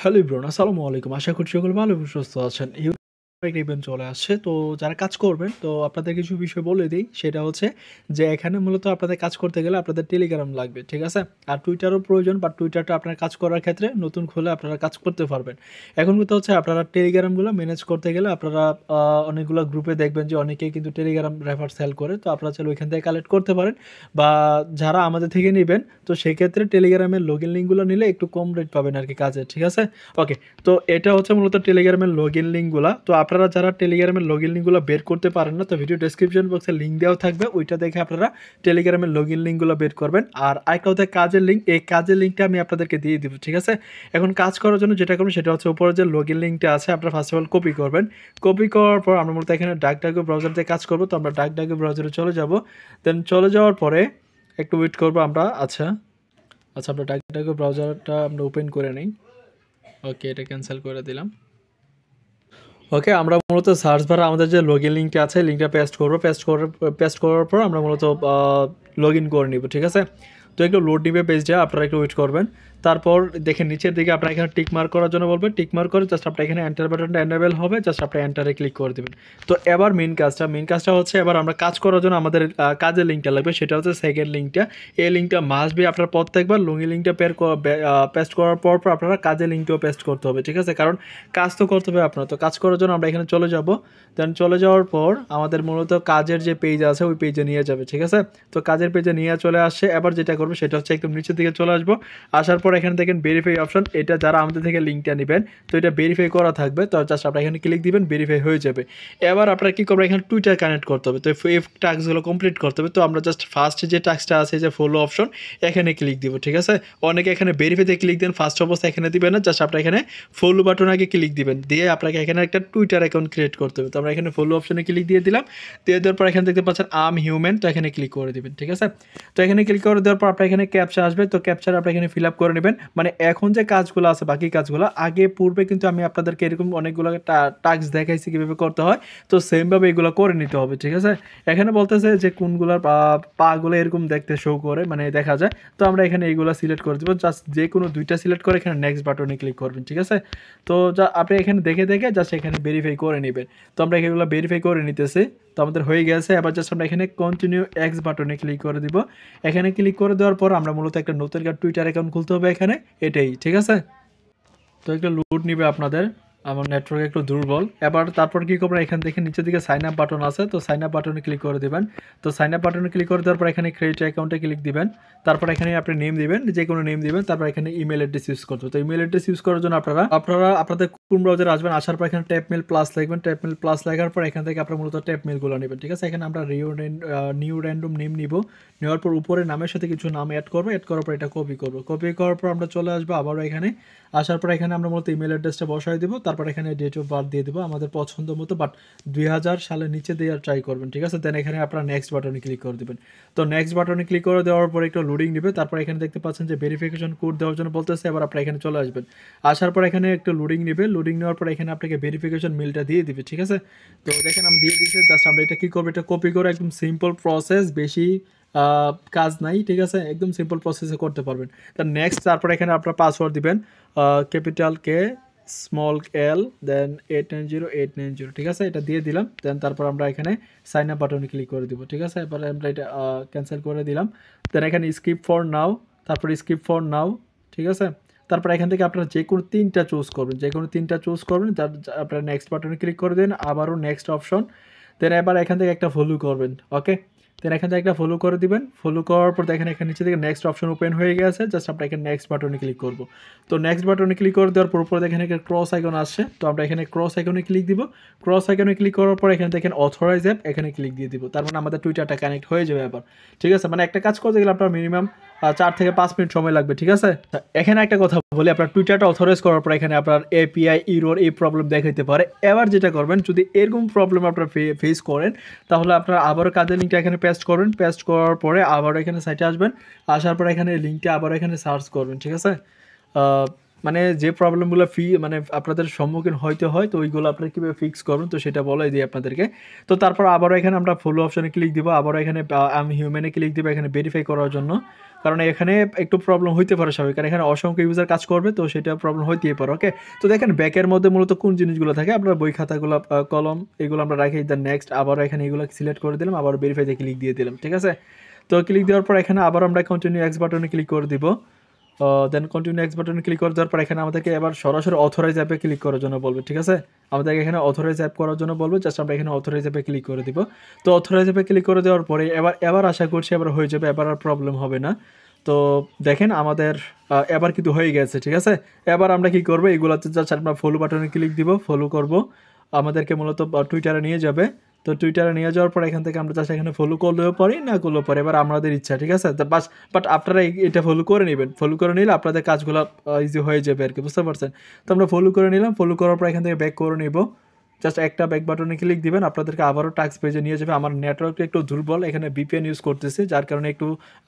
Hello everyone, আসসালামু আলাইকুম। আশা করছি সকলে ভালো এবং সুস্থ আছেন। একটা ইভেন্ট চলে আসছে। তো যারা কাজ করবেন, তো আপনাদের কিছু বিষয় বলে দিই। সেটা হচ্ছে যে এখানে মূলত আপনাদের কাজ করতে গেলে আপনাদের টেলিগ্রাম লাগবে, ঠিক আছে? আর টুইটারও প্রয়োজন, বাট টুইটারটা আপনার কাজ করার ক্ষেত্রে নতুন খুলে আপনারা কাজ করতে পারবেন। এখন কথা হচ্ছে আপনারা টেলিগ্রামগুলো ম্যানেজ করতে গেলে আপনারা অনেকগুলো গ্রুপে দেখবেন যে অনেকেই কিন্তু টেলিগ্রাম রেফার সেল করে। তো আপনারা চাইলে ওইখান থেকে কালেক্ট করতে পারেন, বা যারা আমাদের থেকে নেবেন তো সেক্ষেত্রে টেলিগ্রামের লগইন লিঙ্কগুলো নিলে একটু কম রেট পাবেন আর কি কাজে, ঠিক আছে? ওকে, তো এটা হচ্ছে মূলত টেলিগ্রামের লগইন লিঙ্কগুলো। তো আপনারা যারা টেলিগ্রামের লগইন লিঙ্কগুলো বের করতে পারেন না, তো ভিডিও ডেসক্রিপশন বক্সে লিঙ্ক দেওয়া থাকবে, ওইটা দেখে আপনারা টেলিগ্রামের লগইন লিঙ্কগুলো বের করবেন। আর আরেকটা হচ্ছে কাজের লিঙ্ক, এই কাজের লিঙ্কটা আমি আপনাদেরকে দিয়ে দিব, ঠিক আছে? এখন কাজ করার জন্য যেটা করবেন সেটা হচ্ছে উপরে যে লগইন লিঙ্কটা আছে আপনারা ফার্স্ট অফ অল কপি করবেন। কপি করার পর আমরা মূলত এখানে ডাকডাকো ব্রাউজার দিয়ে কাজ করবো। তো আমরা ডাকডাকো ব্রাউজারে চলে যাব। দেন চলে যাওয়ার পরে একটু ওয়েট করবো আমরা। আচ্ছা, আমরা ডাকডাকো ব্রাউজারটা আমরা ওপেন করে নিই। ওকে, এটা ক্যান্সেল করে দিলাম। ওকে, আমরা মূলত সার্চ বারে আমাদের যে লগইন লিঙ্কটা আছে লিঙ্কটা পেস্ট করার পর আমরা মূলত লগ ইন করে নিব, ঠিক আছে? তো একটু লোড নিবে পেজটা, আপনারা একটু ওয়েট করবেন। তারপর দেখেন নিচের দিকে আপনারা এখানে টিক মার্ক করার জন্য বলবেন, টিক মার্ক করে জাস্ট আপনার এখানে এন্টার বাটনটা এনেবল হবে, জাস্ট আপনি এন্টারে ক্লিক করে দেবেন। তো এবার মেন কাজটা হচ্ছে এবার আমরা কাজ করার জন্য আমাদের কাজের লিঙ্কটা লাগবে, সেটা হচ্ছে সেকেন্ড লিঙ্কটা। এই লিঙ্কটা মাস্ট বি আপনার প্রত্যেকবার লগইন লিঙ্কটা পেস্ট করার পর আপনারা কাজের লিঙ্কটাও পেস্ট করতে হবে, ঠিক আছে? কারণ কাজ তো করতে হবে আপনার। তো কাজ করার জন্য আমরা এখানে চলে যাব। দেন চলে যাওয়ার পর আমাদের মূলত কাজের যে পেজ আছে ওই পেজে নিয়ে যাবে, ঠিক আছে? তো কাজের পেজে নিয়ে চলে আসছে। এবার যেটা করবো সেটা হচ্ছে একদম নিচের দিকে চলে আসবো। আসার পর এখানে দেখেন ভেরিফাই অপশন, এটা যারা আমাদের থেকে লিঙ্কটা নেবেন তো এটা ভেরিফাই করা থাকবে। তো জাস্ট আপনারা এখানে ক্লিক দিবেন, ভেরিফাই হয়ে যাবে। এবার আপনারা কী করবেন, এখানে টুইটার কানেক্ট করতে হবে। তো এই টাস্কগুলো কমপ্লিট করতে হবে। তো আমরা জাস্ট ফার্স্ট যে টাস্কটা আছে যে ফলো অপশন, এখানে ক্লিক দিব, ঠিক আছে? অনেকে এখানে ভেরিফাইতে ক্লিক দেন, ফার্স্ট অবস্থা এখানে দিবেন না, জাস্ট আপনারা এখানে ফলো বাটন আগে ক্লিক দিবেন, দিয়ে আপনাকে এখানে একটা টুইটার অ্যাকাউন্ট ক্রিয়েট করতে হবে। তো আমরা এখানে ফলো অপশনে ক্লিক দিয়ে দিলাম। দিয়ে দেওয়ার পর এখানে দেখতে পাচ্ছেন আম হিউম্যান, তো এখানে ক্লিক করে দিবেন, ঠিক আছে? তো এখানে ক্লিক করে দেওয়ার পর আপনার এখানে ক্যাপচা আসবে। তো ক্যাপচার আপনি এখানে ফিল আপ করে নেবেন। মানে এখন যে কাজগুলো আছে বাকি কাজগুলো আগে পূর্বে কিন্তু আমি আপনাদেরকে এরকম অনেকগুলো টাস্ক দেখাইছি কীভাবে করতে হয়। তো সেমভাবে এগুলো করে নিতে হবে, ঠিক আছে? এখানে বলতেছে যে কোনগুলোর পাগুলো এরকম দেখতে শো করে, মানে দেখা যায়। তো আমরা এখানে এইগুলো সিলেক্ট করে দেবো। জাস্ট যে কোনো দুইটা সিলেক্ট করে এখানে নেক্সট বাটনে ক্লিক করবেন, ঠিক আছে? তো যা আপনি এখানে দেখে জাস্ট এখানে ভেরিফাই করে নেবেন। তো আমরা এগুলো ভেরিফাই করে নিতেছি। তো আমাদের হয়ে গেছে। এবার জাস্ট আমরা এখানে কন্টিনিউ এক্স বাটনে ক্লিক করে দিব। এখানে ক্লিক করে দেওয়ার পর আমরা মূলত একটা নতুন টুইটার অ্যাকাউন্ট খুলতে হবে এখানে, এটাই, ঠিক আছে? তো একটা লোড নিবে আপনাদের, আমার নেটওয়ার্ক একটু দুর্বল। এবার তারপর কী করবেন, এখান থেকে নিচের দিকে সাইন আপ বাটন আছে, তো সাইন আপ বাটনে ক্লিক করে দেবেন। তো সাইন আপ বাটনে ক্লিক করে দেওয়ার পর এখানে ক্রেডিট অ্যাকাউন্টে ক্লিক দিবেন। তারপর এখানে আপনি নেম দিবেন, যে কোনো নেম দিবেন। তারপর এখানে ইমেল অ্যাড্রেস ইউজ করতে হবে। তো ইমেল অ্যাড্রেস ইউজ করার জন্য আপনারা আপনাদের কোন ব্রাউজারে আসবেন, আসার পর এখানে ট্যাপ মেল প্লাস লিখবেন। ট্যাপ মেল প্লাস লেখার পর এখান থেকে আপনার মূলত ট্যাপ মেলগুলো নেবেন, ঠিক আছে? এখানে আমরা নিউ র্যান্ডম নেম নিব। নেওয়ার পর উপরে নামের সাথে কিছু নাম অ্যাড করবো। অ্যাড করার পর এটা কপি করবো। কপি করার পর আমরা চলে আসবো আবারও এখানে। আসার পর এখানে আমরা মূলত ইমেল অ্যাড্রেসটা বসাই দেবো। তারপর এখানে ডেট অফ বার্থ দিয়ে দেবো আমাদের পছন্দ মতো, বাট 2000 সালের নিচে দেওয়ার ট্রাই করবেন, ঠিক আছে? দেন এখানে আপনারা নেক্সট বাটনে ক্লিক করে দেবেন। তো নেক্সট বাটনে ক্লিক করে দেওয়ার পর একটু লোডিং নেবে। তারপর এখানে দেখতে পাচ্ছেন যে ভেরিফিকেশন কোড দেওয়ার জন্য বলতেছে। এবার আপনারা এখানে চলে আসবেন। আসার পর এখানে একটু লোডিং নেবে। লোডিং নেওয়ার পর এখানে আপনাকে ভেরিফিকেশন মেলটা দিয়ে দিবে, ঠিক আছে? তো দেখেন আমি দিয়ে দিয়েছি। জাস্ট আমরা এটা কী করবো, এটা কপি করে একদম সিম্পল প্রসেস, বেশি কাজ নাই, ঠিক আছে? একদম সিম্পল প্রসেসে করতে পারবেন। তারপর এখানে আপনার পাসওয়ার্ড দিবেন, ক্যাপিটাল কে, স্মল এল, দেন 890890, ঠিক আছে? এটা দিয়ে দিলাম। দেন তারপর আমরা এখানে সাইন আপ বাটনে ক্লিক করে দিব, ঠিক আছে? এবার আমরা এটা ক্যান্সেল করে দিলাম। দেন এখানে স্কিপ ফর নাও, তারপর স্কিপ ফর নাও, ঠিক আছে? তারপর এখান থেকে আপনারা যে কোনো তিনটা চুজ করবেন, আপনারা নেক্সট বাটনে ক্লিক করে দিন, আবারও নেক্সট অপশন। দেন এবার এখান থেকে একটা ফলো করবেন, ওকে? দেন এখান থেকে একটা ফলো করে দিবেন। ফলো করার পর দেখেন এখানে নিচে থেকে নেক্সট অপশন ওপেন হয়ে গেছে। জাস্ট আমরা এখানে নেক্সট বাটনে ক্লিক করব। তো নেক্সট বাটনে ক্লিক করে দেওয়ার পর উপরে দেখেন একটা ক্রস আইকন আসছে। তো আমরা এখানে ক্রস আইকনে ক্লিক দিব। ক্রস আইকনে ক্লিক করার পর এখানে দেখেন অথরাইজ অ্যাপ, এখানে ক্লিক দিয়ে দিব। তার মানে আমাদের টুইটারটা কানেক্ট হয়ে যাবে এবার, ঠিক আছে? মানে একটা কাজ করতে গেলে আপনার মিনিমাম 4 থেকে 5 মিনিট সময় লাগবে, ঠিক আছে? এখানে একটা কথা বলি, আপনার টুইটারটা অথরাইজ করার পর এখানে আপনার এপিআই ইরোর এই প্রবলেম দেখাইতে পারে। এবার যেটা করবেন, যদি এরকম প্রবলেম আপনার ফেস করেন তাহলে আপনারা আবারও কাজের লিঙ্কটা এখানে পেস্ট করবেন। পেস্ট করার পরে আবারও এখানে সাইটে আসবেন। আসার পর এখানে লিঙ্কটা আবার এখানে সার্চ করবেন, ঠিক আছে? মানে যে প্রবলেমগুলো মানে আপনাদের সম্মুখীন হইতে হয়, তো ওইগুলো আপনারা কীভাবে ফিক্স করবেন তো সেটা বলাই দিই আপনাদেরকে। তো তারপর আবারও এখানে আমরা ফলো অপশনে ক্লিক দিব, আবারও এখানে আমি হিউম্যানে ক্লিক দিব এখানে ভেরিফাই করার জন্য, কারণ এখানে একটু প্রবলেম হইতে পারে স্বাভাবিক, কারণ এখানে অসংখ্য ইউজার কাজ করবে, তো সেটা প্রবলেম হইতেই পারে। ওকে, তো দেখেন ব্যাকের মধ্যে মূলত কোন জিনিসগুলো থাকে, আপনার বই খাতাগুলো, কলম, এগুলো আমরা রাখি। দেন নেক্সট আবারও এখানে এগুলো সিলেক্ট করে দিলাম, আবার ভেরিফাইতে ক্লিক দিয়ে দিলাম, ঠিক আছে। তো ক্লিক দেওয়ার পর এখানে আবার আমরা কন্টিনিউ এক্স বাটনে ক্লিক করে দিব। দেন কন্টিনিউ এক্স বাটনে ক্লিক করে দেওয়ার পর এখানে আমাদেরকে এবার সরাসরি অথরাইজ অ্যাপে ক্লিক করার জন্য বলবে, ঠিক আছে। আমাদেরকে এখানে অথরাইজ অ্যাপ করার জন্য বলবে, জাস্ট আমরা এখানে অথরাইজ অ্যাপে ক্লিক করে দিব। তো অথরাইজ অ্যাপে ক্লিক করে দেওয়ার পরে এবার আশা করছি এবার হয়ে যাবে, এবার আর প্রবলেম হবে না। তো দেখেন আমাদের এবার কিন্তু হয়ে গেছে, ঠিক আছে। এবার আমরা কি করবো, এগুলোতে জাস্ট আমরা ফলো বাটনে ক্লিক দিব, ফলো করব, আমাদেরকে মূলত টুইটারে নিয়ে যাবে। তো টুইটারে নিয়ে যাওয়ার পর এখান থেকে আমরা জাস্ট এখানে ফলো করলেও পারি, না করলেও পারি, এবার আমাদের ইচ্ছা, ঠিক আছে। তো বাট আপনারা এটা ফলো করে নেবেন, ফলো করে নিলে আপনাদের কাজগুলো ইজি হয়ে যাবে আর কি, বুঝতে পারছেন। তো আমরা ফলো করে নিলাম, ফলো করার পর এখান থেকে ব্যাক করে নিব, জাস্ট একটা ব্যাক বাটনে ক্লিক দিবেন, আপনাদেরকে আবারও টাস্ক পেজে নিয়ে যাবে। আমার নেটওয়ার্কটা একটু দুর্বল, এখানে ভিপিএন ইউজ করতেছি, যার কারণে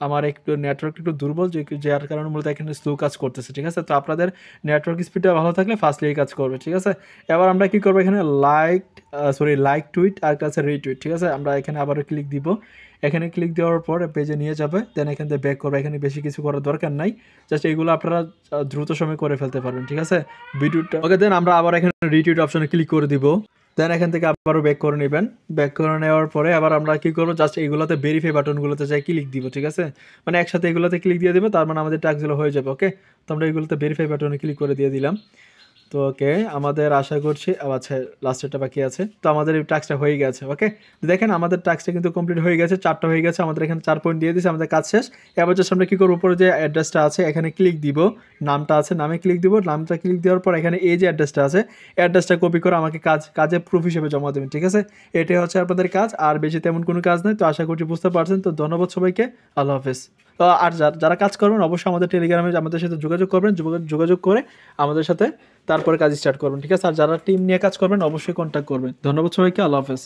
আমার নেটওয়ার্ক একটু দুর্বল, যার কারণে মূলত এখানে স্লো কাজ করতেছে, ঠিক আছে। তো আপনাদের নেটওয়ার্ক স্পিডটা ভালো থাকলে ফাস্টলি কাজ করবে, ঠিক আছে। এবার আমরা কি করবো, এখানে লাইক টুইট আর কাছে রিটুইট, ঠিক আছে। আমরা এখানে আবারও ক্লিক দিব, এখানে ক্লিক দেওয়ার পর পেজে নিয়ে যাবে, দেন এখান থেকে ব্যাক করবে। এখানে বেশি কিছু করার দরকার নাই, জাস্ট এইগুলো আপনারা দ্রুত সময় করে ফেলতে পারবেন, ঠিক আছে ভিডিওটা। ওকে, দেন আমরা আবার এখানে রিটুইট অপশনে ক্লিক করে দিব, দেন এখান থেকে আবারও ব্যাক করে নেবেন। ব্যাক করে নেওয়ার পরে আবার আমরা কি করবো, জাস্ট এইগুলোতে ভেরিফাই বাটনগুলোতে যাই ক্লিক দিব, ঠিক আছে। মানে একসাথে এগুলোতে ক্লিক দিয়ে দেবে, তার মানে আমাদের টাস্কগুলো হয়ে যাবে। ওকে, তো আমরা এগুলোতে ভেরিফাই বাটনে ক্লিক করে দিয়ে দিলাম। তো ওকে, আমাদের আশা করছি আচ্ছা লাস্টেরটা বাকি আছে, তো আমাদের এই টাস্কটা হয়ে গেছে। ওকে, দেখেন আমাদের টাস্কটা কিন্তু কমপ্লিট হয়ে গেছে, 4টা হয়ে গেছে, আমাদের এখানে 4 পয়েন্ট দিয়ে দিয়েছে, আমাদের কাজ শেষ। এবার জাস্ট আমরা কী করবো, উপরে যে অ্যাড্রেসটা আছে এখানে ক্লিক দিব, নামটা আছে নামে ক্লিক দিব, নামটা ক্লিক দেওয়ার পর এখানে এই যে অ্যাড্রেসটা আছে, অ্যাড্রেসটা কপি করে আমাকে কাজে প্রুফ হিসেবে জমা দেবেন, ঠিক আছে। এটাই হচ্ছে আপনাদের কাজ, আর বেশি তেমন কোনো কাজ নেই। তো আশা করছি বুঝতে পারছেন। তো ধন্যবাদ সবাইকে, আল্লাহ হাফেজ। আর যারা কাজ করবেন অবশ্যই আমাদের টেলিগ্রামে আমাদের সাথে যোগাযোগ করবেন, যোগাযোগ করে আমাদের সাথে তারপরে কাজ স্টার্ট করবেন, ঠিক আছে। আর যারা টিম নিয়ে কাজ করবেন অবশ্যই কন্ট্যাক্ট করবেন। ধন্যবাদ সবাইকে, আল্লাহ হাফেজ।